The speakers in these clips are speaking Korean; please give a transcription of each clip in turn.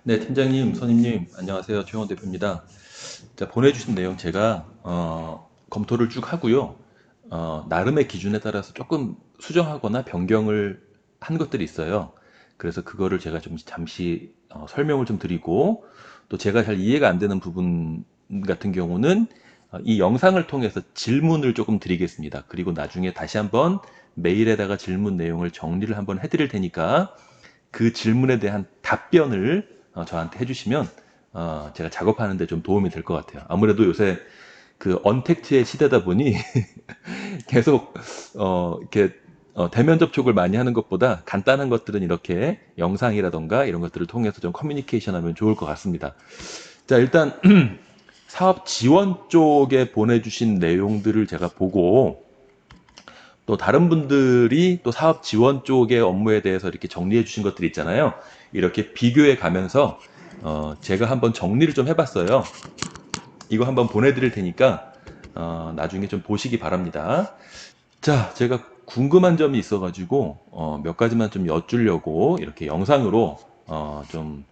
네, 팀장님, 선임님, 안녕하세요. 최영원 대표입니다. 자, 보내주신 내용 제가 검토를 쭉 하고요. 나름의 기준에 따라서 조금 수정하거나 변경을 한 것들이 있어요. 그래서 그거를 제가 좀 잠시 설명을 좀 드리고, 또 제가 잘 이해가 안 되는 부분 같은 경우는 이 영상을 통해서 질문을 조금 드리겠습니다. 그리고 나중에 다시 한번 메일에다가 질문 내용을 정리를 한번 해드릴 테니까 그 질문에 대한 답변을 저한테 해주시면 제가 작업하는데 좀 도움이 될 것 같아요. 아무래도 요새 그 언택트의 시대다 보니 계속 이렇게 대면 접촉을 많이 하는 것보다 간단한 것들은 이렇게 영상이라던가 이런 것들을 통해서 좀 커뮤니케이션 하면 좋을 것 같습니다. 자, 일단 사업 지원 쪽에 보내주신 내용들을 제가 보고 또 다른 분들이 또 사업 지원 쪽의 업무에 대해서 이렇게 정리해 주신 것들이 있잖아요. 이렇게 비교해 가면서 제가 한번 정리를 좀 해봤어요. 이거 한번 보내드릴 테니까 나중에 좀 보시기 바랍니다. 자, 제가 궁금한 점이 있어가지고 몇 가지만 좀 여쭈려고 이렇게 영상으로 좀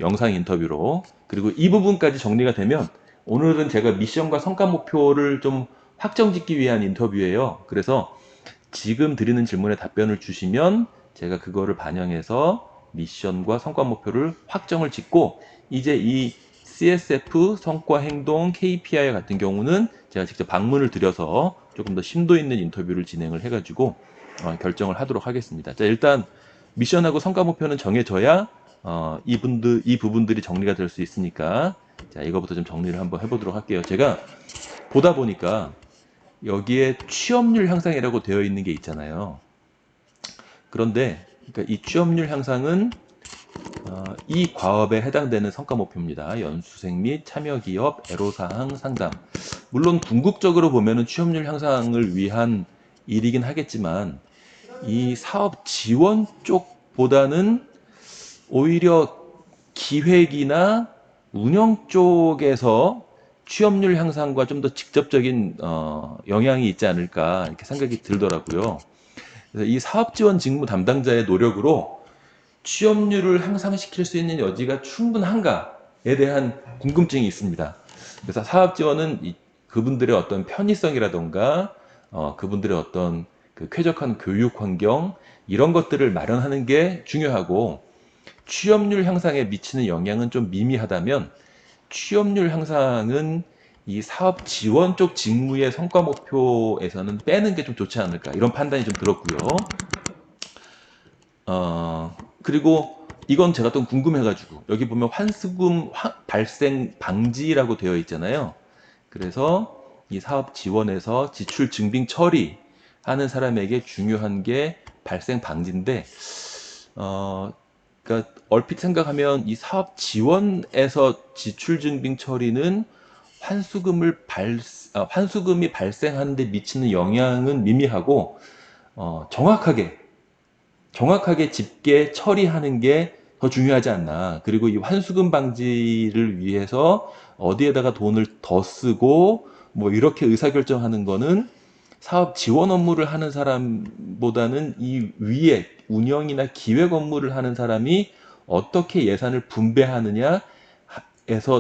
영상 인터뷰로 그리고 이 부분까지 정리가 되면 오늘은 제가 미션과 성과 목표를 좀 확정짓기 위한 인터뷰예요. 그래서 지금 드리는 질문에 답변을 주시면 제가 그거를 반영해서 미션과 성과 목표를 확정을 짓고 이제 이 CSF 성과 행동 KPI 같은 경우는 제가 직접 방문을 드려서 조금 더 심도 있는 인터뷰를 진행을 해가지고 결정을 하도록 하겠습니다. 자, 일단 미션하고 성과 목표는 정해져야 이 부분들이 정리가 될 수 있으니까 자, 이거부터 좀 정리를 한번 해보도록 할게요. 제가 보다 보니까 여기에 취업률 향상이라고 되어 있는 게 있잖아요. 그런데 그러니까 이 취업률 향상은 이 과업에 해당되는 성과 목표입니다. 연수생 및 참여 기업 애로사항 상담. 물론 궁극적으로 보면은 취업률 향상을 위한 일이긴 하겠지만 이 사업 지원 쪽보다는 오히려 기획이나 운영 쪽에서 취업률 향상과 좀 더 직접적인 영향이 있지 않을까 이렇게 생각이 들더라고요. 그래서 이 사업 지원 직무 담당자의 노력으로 취업률을 향상시킬 수 있는 여지가 충분한가에 대한 궁금증이 있습니다. 그래서 사업 지원은 그분들의 어떤 편의성이라던가 그분들의 어떤 그 쾌적한 교육 환경 이런 것들을 마련하는 게 중요하고 취업률 향상에 미치는 영향은 좀 미미하다면 취업률 향상은 이 사업 지원 쪽 직무의 성과 목표에서는 빼는 게 좀 좋지 않을까 이런 판단이 좀 들었고요. 그리고 이건 제가 또 궁금해가지고 여기 보면 환수금 발생 방지라고 되어 있잖아요. 그래서 이 사업 지원에서 지출 증빙 처리하는 사람에게 중요한 게 발생 방지인데 그러니까 얼핏 생각하면 이 사업 지원에서 지출 증빙 처리는 환수금이 발생하는 데 미치는 영향은 미미하고 정확하게 집계 처리하는 게 더 중요하지 않나. 그리고 이 환수금 방지를 위해서 어디에다가 돈을 더 쓰고 뭐 이렇게 의사결정하는 거는 사업 지원 업무를 하는 사람보다는 이 위에 운영이나 기획 업무를 하는 사람이 어떻게 예산을 분배하느냐에서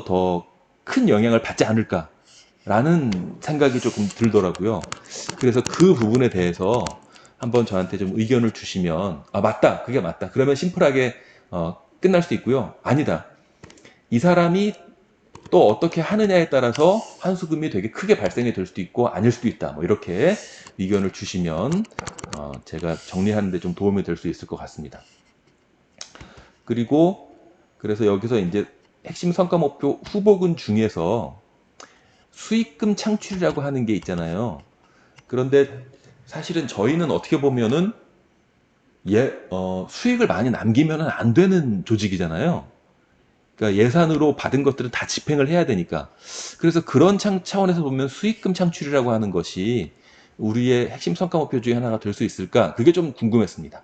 더 큰 영향을 받지 않을까라는 생각이 조금 들더라고요. 그래서 그 부분에 대해서 한번 저한테 좀 의견을 주시면 아 맞다 그게 맞다 그러면 심플하게 끝날 수 있고요. 아니다 이 사람이 또 어떻게 하느냐에 따라서 환수금이 되게 크게 발생이 될 수도 있고 아닐 수도 있다. 뭐 이렇게 의견을 주시면 제가 정리하는 데 좀 도움이 될 수 있을 것 같습니다. 그리고 그래서 여기서 이제 핵심 성과 목표 후보군 중에서 수익금 창출이라고 하는 게 있잖아요. 그런데 사실은 저희는 어떻게 보면은 수익을 많이 남기면 안 되는 조직이잖아요. 그러니까 예산으로 받은 것들은 다 집행을 해야 되니까. 그래서 그런 차원에서 보면 수익금 창출이라고 하는 것이 우리의 핵심 성과 목표 중에 하나가 될 수 있을까? 그게 좀 궁금했습니다.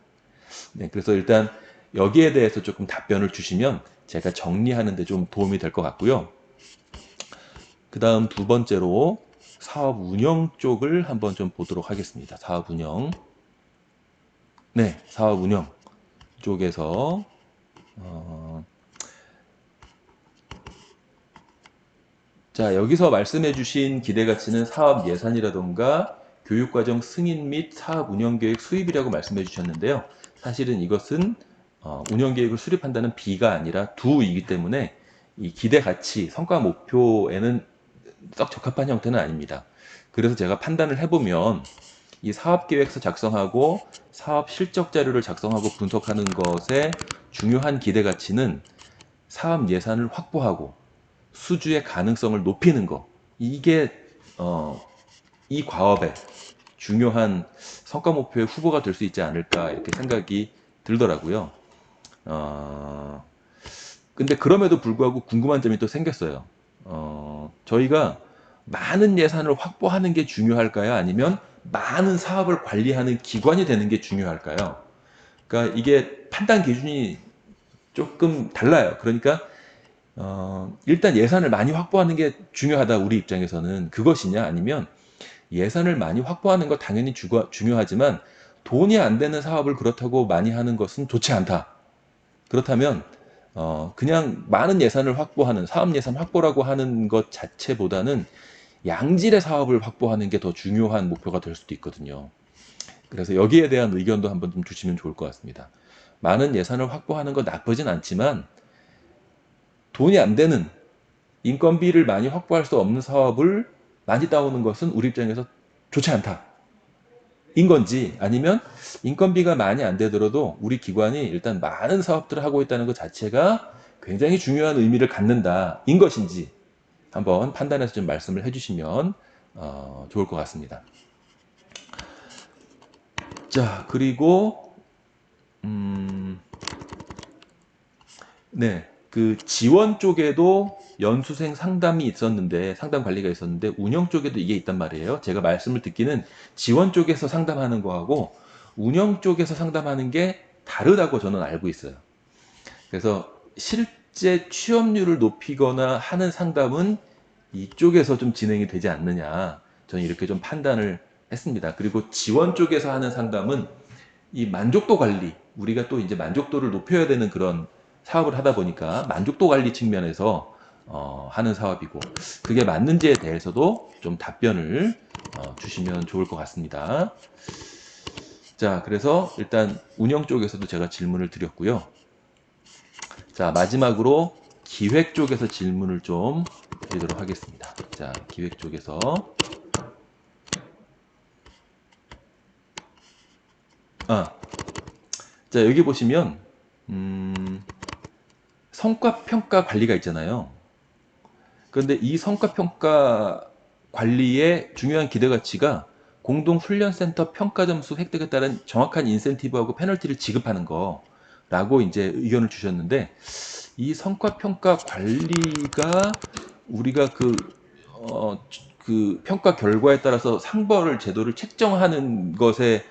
네, 그래서 일단 여기에 대해서 조금 답변을 주시면 제가 정리하는 데 좀 도움이 될 것 같고요. 그 다음 두 번째로 사업 운영 쪽을 한번 좀 보도록 하겠습니다. 사업 운영. 네, 사업 운영 쪽에서 자, 여기서 말씀해 주신 기대가치는 사업 예산이라던가 교육과정 승인 및 사업 운영계획 수입이라고 말씀해 주셨는데요. 사실은 이것은 운영계획을 수립한다는 B가 아니라 두이기 때문에 이 기대가치, 성과 목표에는 썩 적합한 형태는 아닙니다. 그래서 제가 판단을 해보면 이 사업계획서 작성하고 사업 실적 자료를 작성하고 분석하는 것의 중요한 기대가치는 사업 예산을 확보하고 수주의 가능성을 높이는 거, 이게 이 과업의 중요한 성과 목표의 후보가 될 수 있지 않을까 이렇게 생각이 들더라고요. 근데 그럼에도 불구하고 궁금한 점이 또 생겼어요. 저희가 많은 예산을 확보하는 게 중요할까요? 아니면 많은 사업을 관리하는 기관이 되는 게 중요할까요? 그러니까 이게 판단 기준이 조금 달라요. 그러니까 일단 예산을 많이 확보하는 게 중요하다, 우리 입장에서는. 그것이냐, 아니면 예산을 많이 확보하는 거 당연히 중요하지만 돈이 안 되는 사업을 그렇다고 많이 하는 것은 좋지 않다. 그렇다면 그냥 많은 예산을 확보하는, 사업 예산 확보라고 하는 것 자체보다는 양질의 사업을 확보하는 게 더 중요한 목표가 될 수도 있거든요. 그래서 여기에 대한 의견도 한번 좀 주시면 좋을 것 같습니다. 많은 예산을 확보하는 건 나쁘진 않지만 돈이 안 되는, 인건비를 많이 확보할 수 없는 사업을 많이 따오는 것은 우리 입장에서 좋지 않다, 인 건지, 아니면 인건비가 많이 안 되더라도 우리 기관이 일단 많은 사업들을 하고 있다는 것 자체가 굉장히 중요한 의미를 갖는다, 인 것인지 한번 판단해서 좀 말씀을 해주시면 좋을 것 같습니다. 자, 그리고 네, 그 지원 쪽에도 연수생 상담이 있었는데, 상담 관리가 있었는데 운영 쪽에도 이게 있단 말이에요. 제가 말씀을 듣기는 지원 쪽에서 상담하는 거하고 운영 쪽에서 상담하는 게 다르다고 저는 알고 있어요. 그래서 실제 취업률을 높이거나 하는 상담은 이쪽에서 좀 진행이 되지 않느냐, 저는 이렇게 좀 판단을 했습니다. 그리고 지원 쪽에서 하는 상담은 이 만족도 관리, 우리가 또 이제 만족도를 높여야 되는 그런 사업을 하다 보니까 만족도 관리 측면에서 하는 사업이고, 그게 맞는지에 대해서도 좀 답변을 주시면 좋을 것 같습니다. 자, 그래서 일단 운영 쪽에서도 제가 질문을 드렸고요. 자, 마지막으로 기획 쪽에서 질문을 좀 드리도록 하겠습니다. 자, 기획 쪽에서 자, 여기 보시면 성과평가 관리가 있잖아요. 그런데 이 성과평가 관리의 중요한 기대가치가 공동훈련센터 평가점수 획득에 따른 정확한 인센티브하고 페널티를 지급하는 거라고 이제 의견을 주셨는데, 이 성과평가 관리가 우리가 그 평가 결과에 따라서 상벌을 제도를 책정하는 것에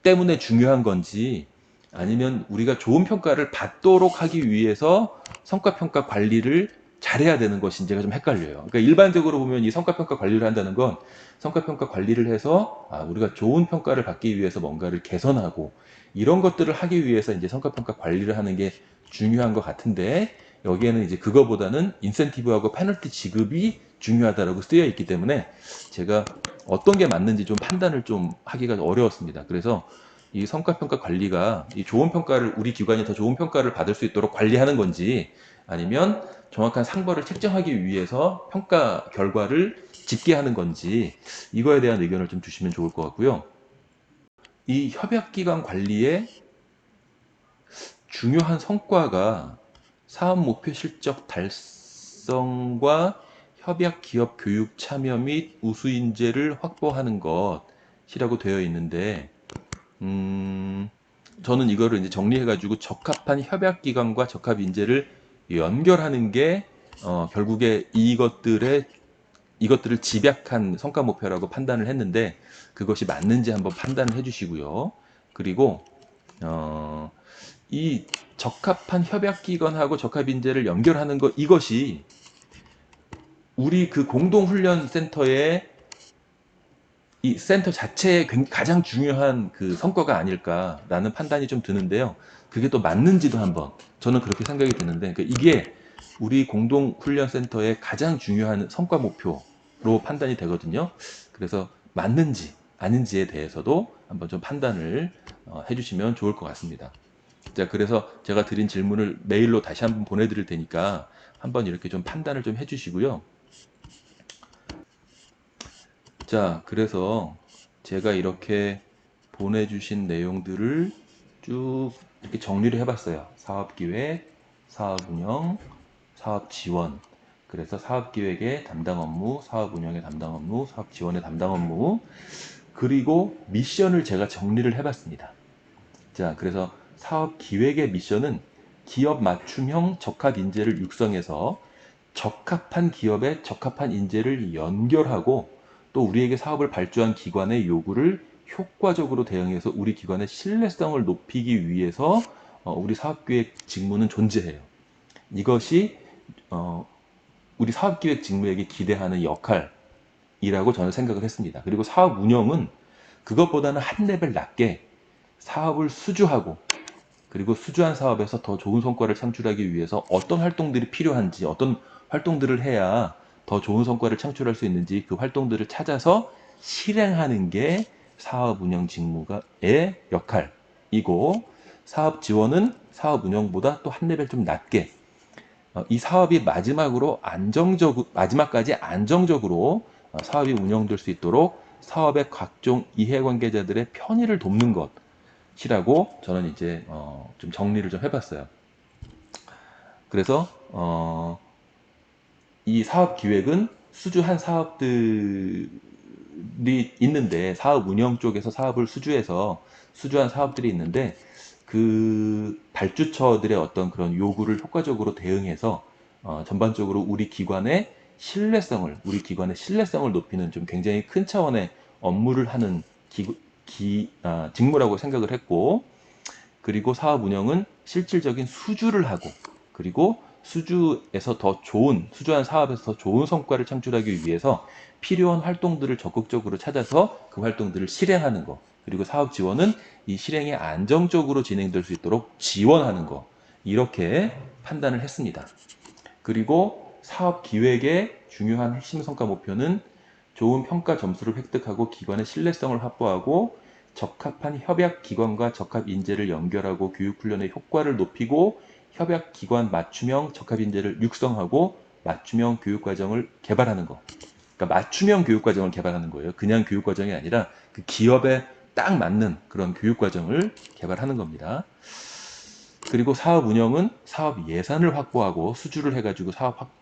때문에 중요한 건지, 아니면 우리가 좋은 평가를 받도록 하기 위해서 성과평가 관리를 잘해야 되는 것인지가 좀 헷갈려요. 그러니까 일반적으로 보면 이 성과평가 관리를 한다는 건 성과평가 관리를 해서 우리가 좋은 평가를 받기 위해서 뭔가를 개선하고 이런 것들을 하기 위해서 이제 성과평가 관리를 하는 게 중요한 것 같은데, 여기에는 이제 그거보다는 인센티브하고 페널티 지급이 중요하다라고 쓰여 있기 때문에 제가 어떤 게 맞는지 좀 판단을 좀 하기가 어려웠습니다. 그래서 이 성과평가 관리가 이 좋은 평가를, 우리 기관이 더 좋은 평가를 받을 수 있도록 관리하는 건지, 아니면 정확한 상벌을 책정하기 위해서 평가 결과를 집계하는 건지, 이거에 대한 의견을 좀 주시면 좋을 것 같고요. 이 협약기관 관리의 중요한 성과가 사업 목표 실적 달성과 협약 기업 교육 참여 및 우수 인재를 확보하는 것이라고 되어 있는데, 저는 이거를 이제 정리해가지고 적합한 협약 기관과 적합 인재를 연결하는 게 결국에 이것들을 집약한 성과 목표라고 판단을 했는데, 그것이 맞는지 한번 판단을 해주시고요. 그리고 이 적합한 협약 기관하고 적합 인재를 연결하는 것, 이것이 우리 그 공동훈련센터의 이 센터 자체의 가장 중요한 그 성과가 아닐까라는 판단이 좀 드는데요. 그게 또 맞는지도 한번, 저는 그렇게 생각이 드는데, 그러니까 이게 우리 공동훈련센터의 가장 중요한 성과 목표로 판단이 되거든요. 그래서 맞는지 아닌지에 대해서도 한번 좀 판단을 해주시면 좋을 것 같습니다. 자, 그래서 제가 드린 질문을 메일로 다시 한번 보내드릴 테니까 한번 이렇게 좀 판단을 좀 해주시고요. 자, 그래서 제가 이렇게 보내주신 내용들을 쭉 이렇게 정리를 해봤어요. 사업기획, 사업운영, 사업지원. 그래서 사업기획의 담당 업무, 사업운영의 담당 업무, 사업지원의 담당 업무, 그리고 미션을 제가 정리를 해봤습니다. 자, 그래서 사업기획의 미션은 기업 맞춤형 적합 인재를 육성해서 적합한 기업에 적합한 인재를 연결하고 또 우리에게 사업을 발주한 기관의 요구를 효과적으로 대응해서 우리 기관의 신뢰성을 높이기 위해서 우리 사업기획 직무는 존재해요. 이것이 우리 사업기획 직무에게 기대하는 역할이라고 저는 생각을 했습니다. 그리고 사업 운영은 그것보다는 한 레벨 낮게 사업을 수주하고 그리고 수주한 사업에서 더 좋은 성과를 창출하기 위해서 어떤 활동들이 필요한지, 어떤 활동들을 해야 더 좋은 성과를 창출할 수 있는지 그 활동들을 찾아서 실행하는 게 사업 운영 직무의 역할이고, 사업 지원은 사업 운영보다 또 한 레벨 좀 낮게 이 사업이 마지막까지 안정적으로 사업이 운영될 수 있도록 사업의 각종 이해관계자들의 편의를 돕는 것이라고 저는 이제 좀 정리를 좀 해봤어요. 그래서 이 사업 기획은 수주한 사업들이 있는데, 사업 운영 쪽에서 사업을 수주한 사업들이 있는데, 그 발주처들의 어떤 그런 요구를 효과적으로 대응해서 전반적으로 우리 기관의 신뢰성을 높이는 좀 굉장히 큰 차원의 업무를 하는 직무라고 생각을 했고, 그리고 사업 운영은 실질적인 수주를 하고, 그리고 수주한 사업에서 더 좋은 성과를 창출하기 위해서 필요한 활동들을 적극적으로 찾아서 그 활동들을 실행하는 것, 그리고 사업 지원은 이 실행이 안정적으로 진행될 수 있도록 지원하는 것, 이렇게 판단을 했습니다. 그리고 사업 기획의 중요한 핵심 성과 목표는 좋은 평가 점수를 획득하고 기관의 신뢰성을 확보하고 적합한 협약 기관과 적합 인재를 연결하고 교육 훈련의 효과를 높이고 협약 기관 맞춤형 적합 인재를 육성하고 맞춤형 교육 과정을 개발하는 것. 그러니까 맞춤형 교육 과정을 개발하는 거예요. 그냥 교육 과정이 아니라 그 기업에 딱 맞는 그런 교육 과정을 개발하는 겁니다. 그리고 사업 운영은 사업 예산을 확보하고 수주를 해가지고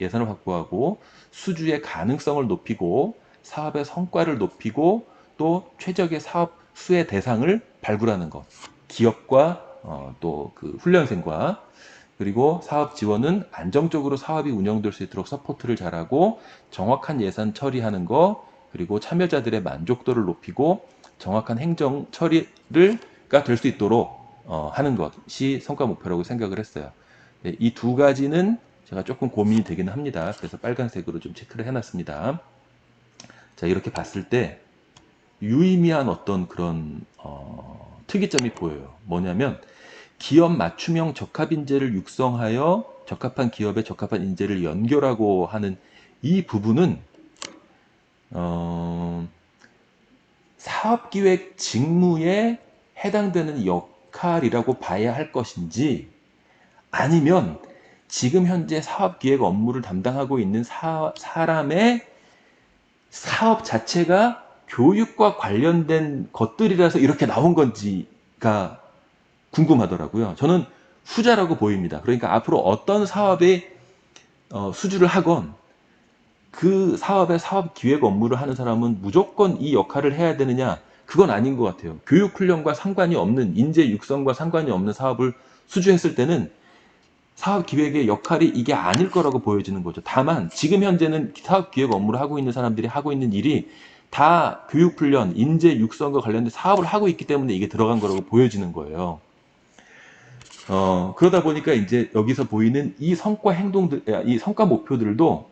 예산을 확보하고 수주의 가능성을 높이고 사업의 성과를 높이고 또 최적의 사업 수혜 대상을 발굴하는 것. 기업과 또 그 훈련생과, 그리고 사업 지원은 안정적으로 사업이 운영될 수 있도록 서포트를 잘하고 정확한 예산 처리하는 것, 그리고 참여자들의 만족도를 높이고 정확한 행정 처리가 될 수 있도록 하는 것이 성과 목표라고 생각을 했어요. 네, 이 두 가지는 제가 조금 고민이 되긴 합니다. 그래서 빨간색으로 좀 체크를 해놨습니다. 자, 이렇게 봤을 때 유의미한 어떤 그런 특이점이 보여요. 뭐냐면 기업 맞춤형 적합 인재를 육성하여 적합한 기업에 적합한 인재를 연결하고 하는 이 부분은 사업기획 직무에 해당되는 역할이라고 봐야 할 것인지, 아니면 지금 현재 사업기획 업무를 담당하고 있는 사람의 사업 자체가 교육과 관련된 것들이라서 이렇게 나온 건지가 궁금하더라고요. 저는 후자라고 보입니다. 그러니까 앞으로 어떤 사업에 수주를 하건 그 사업의 사업 기획 업무를 하는 사람은 무조건 이 역할을 해야 되느냐? 그건 아닌 것 같아요. 교육 훈련과 상관이 없는, 인재 육성과 상관이 없는 사업을 수주했을 때는 사업 기획의 역할이 이게 아닐 거라고 보여지는 거죠. 다만 지금 현재는 사업 기획 업무를 하고 있는 사람들이 하고 있는 일이 다 교육 훈련, 인재 육성과 관련된 사업을 하고 있기 때문에 이게 들어간 거라고 보여지는 거예요. 그러다 보니까 이제 여기서 보이는 이 이 성과 목표들도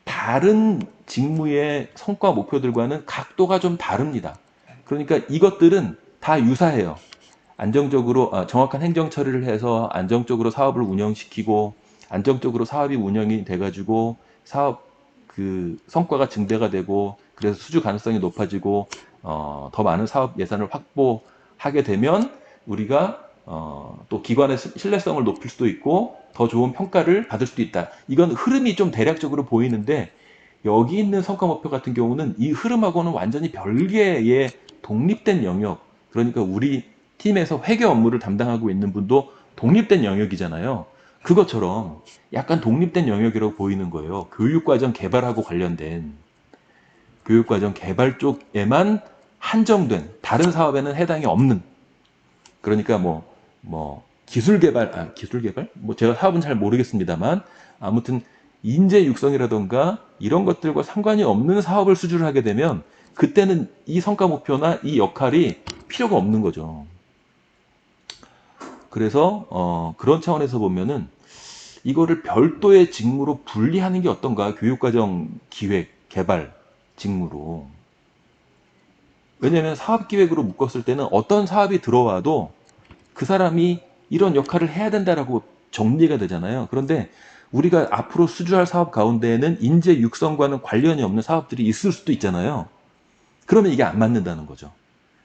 다른 직무의 성과 목표들과는 각도가 좀 다릅니다. 그러니까 이것들은 다 유사해요. 안정적으로 정확한 행정 처리를 해서 안정적으로 사업을 운영시키고 안정적으로 사업이 운영이 돼가지고 사업 그 성과가 증대가 되고 그래서 수주 가능성이 높아지고 더 많은 사업 예산을 확보하게 되면 우리가 또 기관의 신뢰성을 높일 수도 있고 더 좋은 평가를 받을 수도 있다. 이건 흐름이 좀 대략적으로 보이는데 여기 있는 성과 목표 같은 경우는 이 흐름하고는 완전히 별개의 독립된 영역, 그러니까 우리 팀에서 회계 업무를 담당하고 있는 분도 독립된 영역이잖아요. 그것처럼 약간 독립된 영역이라고 보이는 거예요. 교육과정 개발하고 관련된 교육과정 개발 쪽에만 한정된 다른 사업에는 해당이 없는, 그러니까 기술 개발, 기술 개발? 뭐 제가 사업은 잘 모르겠습니다만 아무튼 인재 육성이라던가 이런 것들과 상관이 없는 사업을 수주를 하게 되면 그때는 이 성과 목표나 이 역할이 필요가 없는 거죠. 그래서 그런 차원에서 보면은 이거를 별도의 직무로 분리하는 게 어떤가? 교육과정 기획, 개발 직무로. 왜냐하면 사업기획으로 묶었을 때는 어떤 사업이 들어와도 그 사람이 이런 역할을 해야 된다라고 정리가 되잖아요. 그런데 우리가 앞으로 수주할 사업 가운데에는 인재 육성과는 관련이 없는 사업들이 있을 수도 있잖아요. 그러면 이게 안 맞는다는 거죠.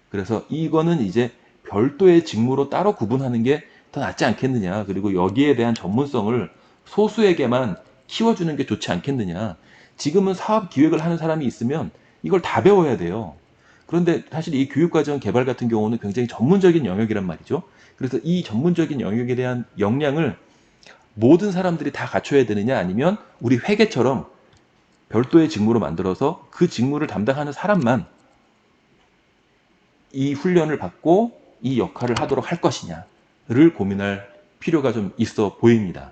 그래서 이거는 이제 별도의 직무로 따로 구분하는 게 더 낫지 않겠느냐. 그리고 여기에 대한 전문성을 소수에게만 키워주는 게 좋지 않겠느냐. 지금은 사업 기획을 하는 사람이 있으면 이걸 다 배워야 돼요. 그런데 사실 이 교육과정 개발 같은 경우는 굉장히 전문적인 영역이란 말이죠. 그래서 이 전문적인 영역에 대한 역량을 모든 사람들이 다 갖춰야 되느냐, 아니면 우리 회계처럼 별도의 직무로 만들어서 그 직무를 담당하는 사람만 이 훈련을 받고 이 역할을 하도록 할 것이냐를 고민할 필요가 좀 있어 보입니다.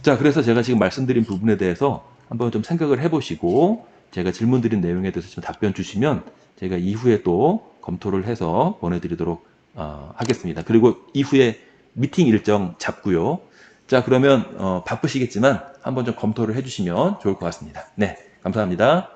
자, 그래서 제가 지금 말씀드린 부분에 대해서 한번 좀 생각을 해보시고 제가 질문 드린 내용에 대해서 좀 답변 주시면 제가 이후에 또 검토를 해서 보내드리도록 하겠습니다. 그리고 이후에 미팅 일정 잡고요. 자, 그러면 바쁘시겠지만 한번 좀 검토를 해주시면 좋을 것 같습니다. 네, 감사합니다.